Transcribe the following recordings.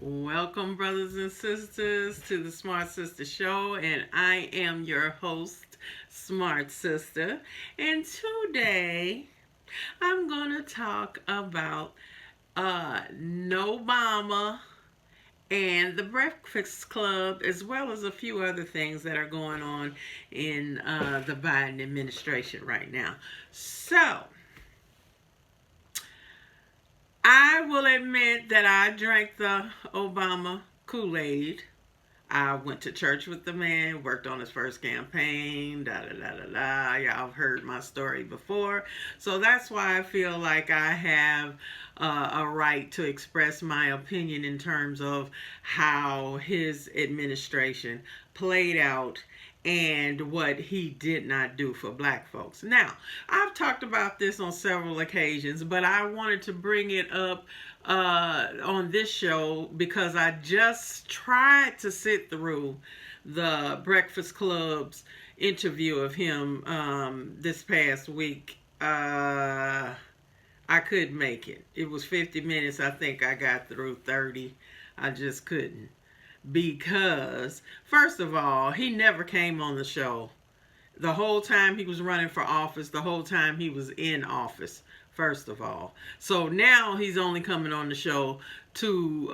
Welcome, brothers and sisters, to the Smart Sister Show, and I am your host, Smart Sister. And today, I'm going to talk about Nobama and the Breakfast Club, as well as a few other things that are going on in the Biden administration right now. So, I will admit that I drank the Obama KoolAid. I went to church with the man, worked on his first campaign, da da da da da. Y'all have heard my story before. So that's why I feel like I have a right to express my opinion in terms of how his administration played out and what he did not do for black folks. Now, I've talked about this on several occasions, but I wanted to bring it up on this show because I just tried to sit through the Breakfast Club's interview of him this past week. I couldn't make it. It was 50 minutes. I think I got through 30. I just couldn't. Because, first of all, he never came on the show. The whole time he was running for office, the whole time he was in office, first of all. So now he's only coming on the show to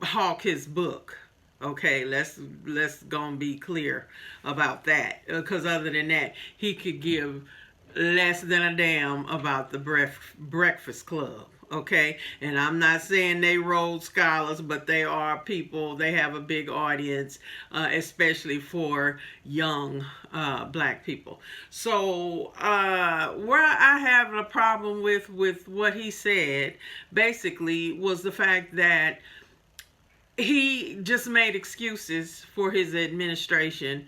hawk his book. Okay, let's go and be clear about that. Because other than that, he could give less than a damn about the Breakfast Club. Okay, and I'm not saying they Rhodes Scholars, but they are people, they have a big audience, especially for young black people. So where I have a problem with what he said basically was the fact that he just made excuses for his administration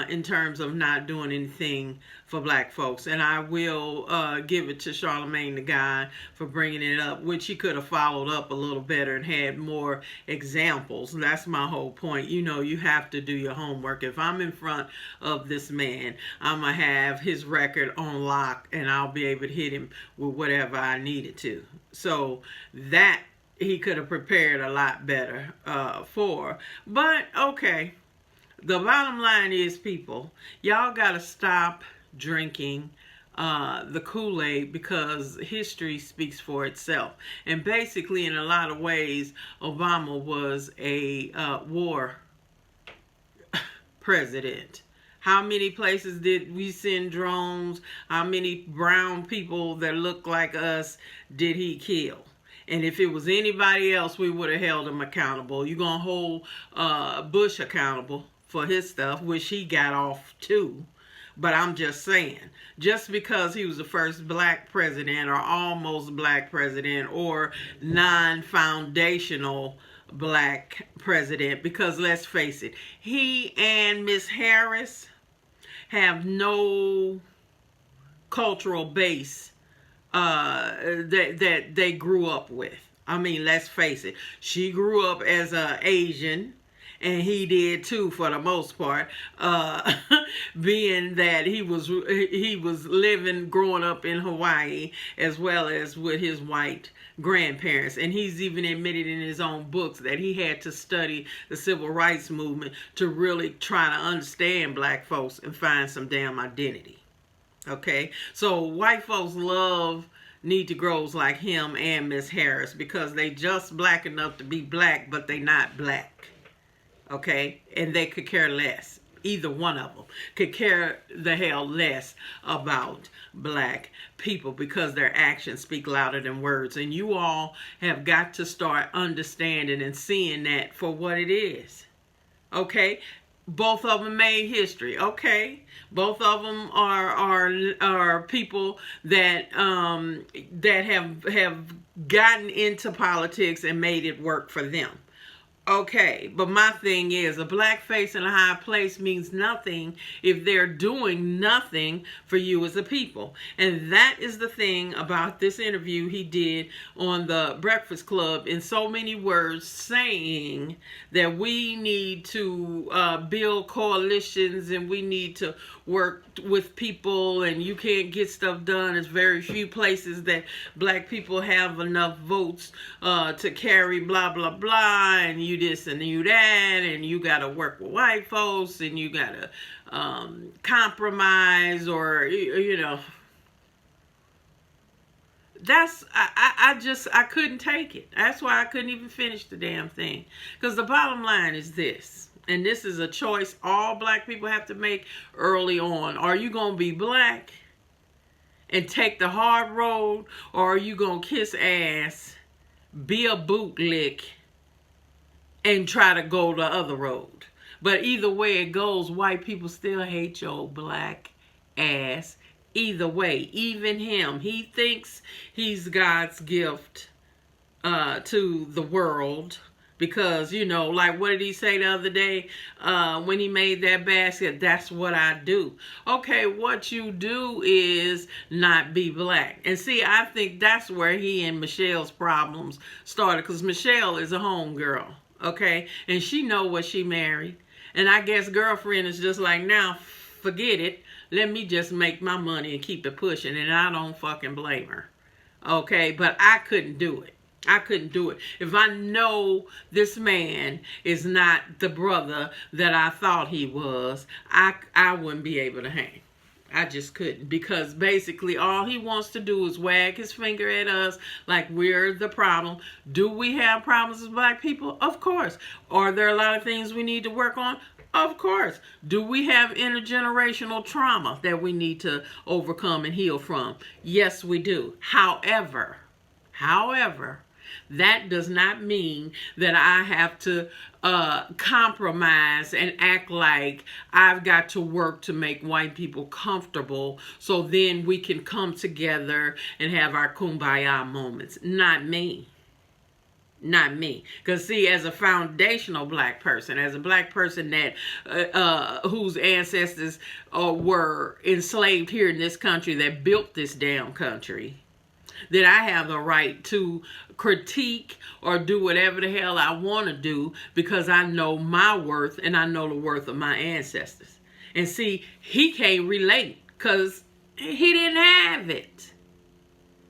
in terms of not doing anything for black folks. And I will give it to Charlemagne the Guy for bringing it up, which he could have followed up a little better and had more examples. That's my whole point. You know, you have to do your homework. If I'm in front of this man, I'm going to have his record on lock and I'll be able to hit him with whatever I needed to. So that he could have prepared a lot better for. But, okay, the bottom line is, people, y'all got to stop drinking the Kool-Aid because history speaks for itself. And basically, in a lot of ways, Obama was a war president. How many places did we send drones? How many brown people that look like us did he kill? And if it was anybody else, we would have held him accountable. You're going to hold Bush accountable for his stuff, which he got off too. But I'm just saying, just because he was the first black president or almost black president or non-foundational black president, because let's face it, he and Miss Harris have no cultural base that they grew up with. I mean, let's face it. She grew up as an Asian, and he did too, for the most part. Being that he was growing up in Hawaii, as well as with his white grandparents. And he's even admitted in his own books that he had to study the civil rights movement to really try to understand black folks and find some damn identity. Okay, so white folks love Negroes like him and Miss Harris because they just black enough to be black, but they not black. Okay, and they could care less. Either one of them could care the hell less about black people because their actions speak louder than words. And you all have got to start understanding and seeing that for what it is. Okay, both of them made history. Okay, both of them are people that that have gotten into politics and made it work for them. Okay, but my thing is, a black face in a high place means nothing if they're doing nothing for you as a people. And that is the thing about this interview he did on the Breakfast Club, in so many words, saying that we need to build coalitions and we need to work with people, and you can't get stuff done. There's very few places that black people have enough votes to carry blah blah blah, and you this and you that, and you got to work with white folks, and you got to compromise, or you know, that's I couldn't take it. That's why I couldn't even finish the damn thing, because the bottom line is this, and this is a choice all black people have to make early on. Are you gonna be black and take the hard road, or are you gonna kiss ass, be a bootlick, and try to go the other road? But either way it goes, white people still hate your black ass. Either way, even him, he thinks he's God's gift to the world, because, you know, like, what did he say the other day when he made that basket? That's what I do. Okay, what you do is not be black. And see, I think that's where he and Michelle's problems started, because Michelle is a homegirl, okay? And she know what she married. And I guess girlfriend is just like, now, forget it. Let me just make my money and keep it pushing. And I don't fucking blame her, okay? But I couldn't do it. I couldn't do it. If I know this man is not the brother that I thought he was, I wouldn't be able to hang. I just couldn't, because basically all he wants to do is wag his finger at us like we're the problem. Do we have problems as black people? Of course. Are there a lot of things we need to work on? Of course. Do we have intergenerational trauma that we need to overcome and heal from? Yes, we do. However, that does not mean that I have to compromise and act like I've got to work to make white people comfortable so then we can come together and have our kumbaya moments. Not me. Not me. Because see, as a foundational black person, as a black person that whose ancestors were enslaved here in this country, that built this damn country, that I have the right to critique or do whatever the hell I want to do, because I know my worth and I know the worth of my ancestors. And see, he can't relate because he didn't have it.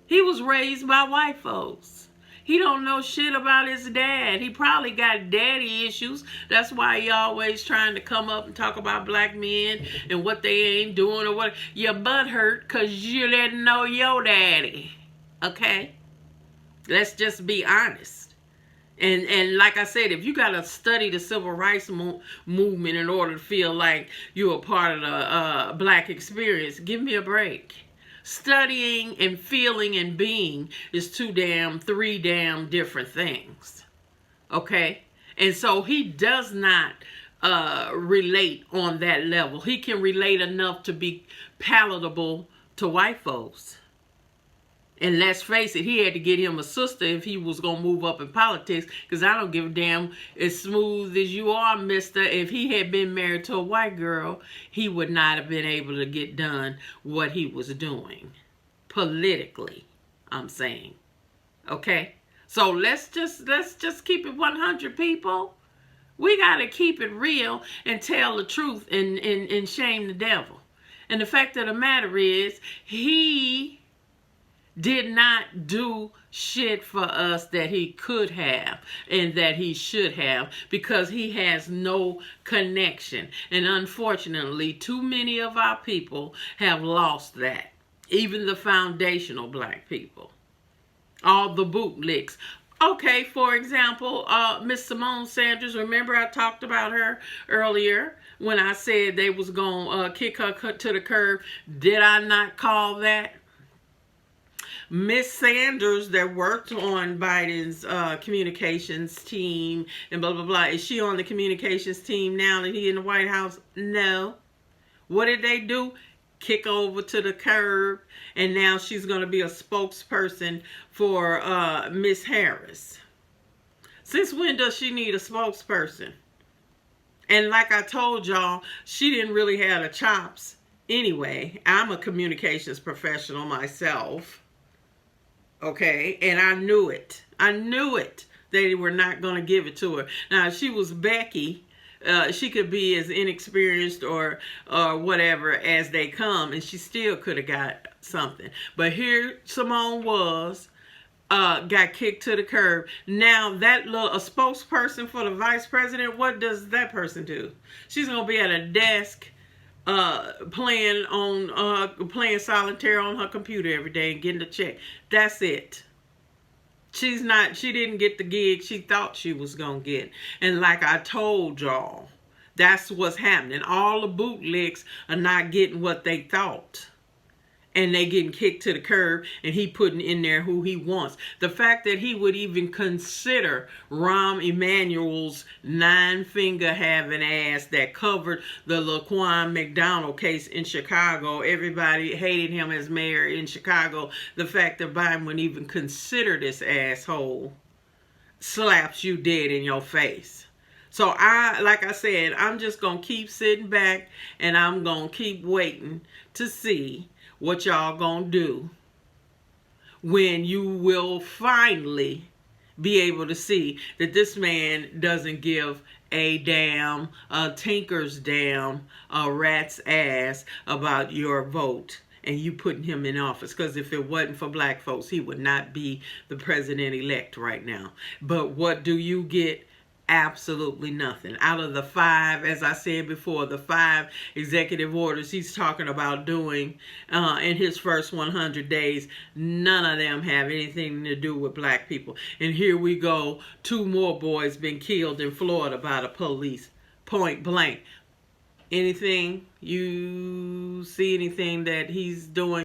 He was raised by white folks. He don't know shit about his dad. He probably got daddy issues. That's why he always trying to come up and talk about black men and what they ain't doing, or what. Your butt hurt because you didn't know your daddy. Okay? Let's just be honest. And like I said, if you got to study the civil rights movement in order to feel like you're a part of the black experience, give me a break. Studying and feeling and being is three damn different things. Okay? And so he does not relate on that level. He can relate enough to be palatable to white folks. And let's face it, he had to get him a sister if he was going to move up in politics, because I don't give a damn as smooth as you are, mister. If he had been married to a white girl, he would not have been able to get done what he was doing. Politically, I'm saying. Okay? So let's just keep it 100, people. We got to keep it real and tell the truth and shame the devil. And the fact of the matter is, he did not do shit for us that he could have and that he should have, because he has no connection. And unfortunately, too many of our people have lost that. Even the foundational black people. All the bootlicks. Okay, for example, Miss Simone Sanders, remember I talked about her earlier when I said they was going to kick her to the curb? Did I not call that? Miss Sanders that worked on Biden's communications team and blah, blah, blah. Is she on the communications team now that he in the White House? No. What did they do? Kick over to the curb, and now she's going to be a spokesperson for Miss Harris. Since when does she need a spokesperson? And like I told y'all, she didn't really have the chops anyway. I'm a communications professional myself. Okay, and I knew it. I knew it. They were not going to give it to her. Now, if she was Becky, she could be as inexperienced or whatever as they come, and she still could have got something. But here Simone was, got kicked to the curb. Now that a spokesperson for the vice president, what does that person do? She's gonna be at a desk playing solitaire on her computer every day and getting a check. That's it. She didn't get the gig she thought she was gonna get. And like I told y'all, that's what's happening. All the bootlegs are not getting what they thought. And they getting kicked to the curb, and he putting in there who he wants. The fact that he would even consider Rahm Emanuel's 9-finger having ass that covered the Laquan McDonald case in Chicago. Everybody hated him as mayor in Chicago. The fact that Biden would even consider this asshole slaps you dead in your face. So like I said, I'm just going to keep sitting back, and I'm going to keep waiting to see what y'all gonna do when you will finally be able to see that this man doesn't give a damn, a tinker's damn, a rat's ass about your vote and you putting him in office. Because if it wasn't for black folks, he would not be the president-elect right now. But what do you get? Absolutely nothing. Out of the 5, as I said before, the 5 executive orders he's talking about doing in his first 100 days, none of them have anything to do with black people. And here we go, 2 more boys been killed in Florida by the police, point blank. Anything, you see anything that he's doing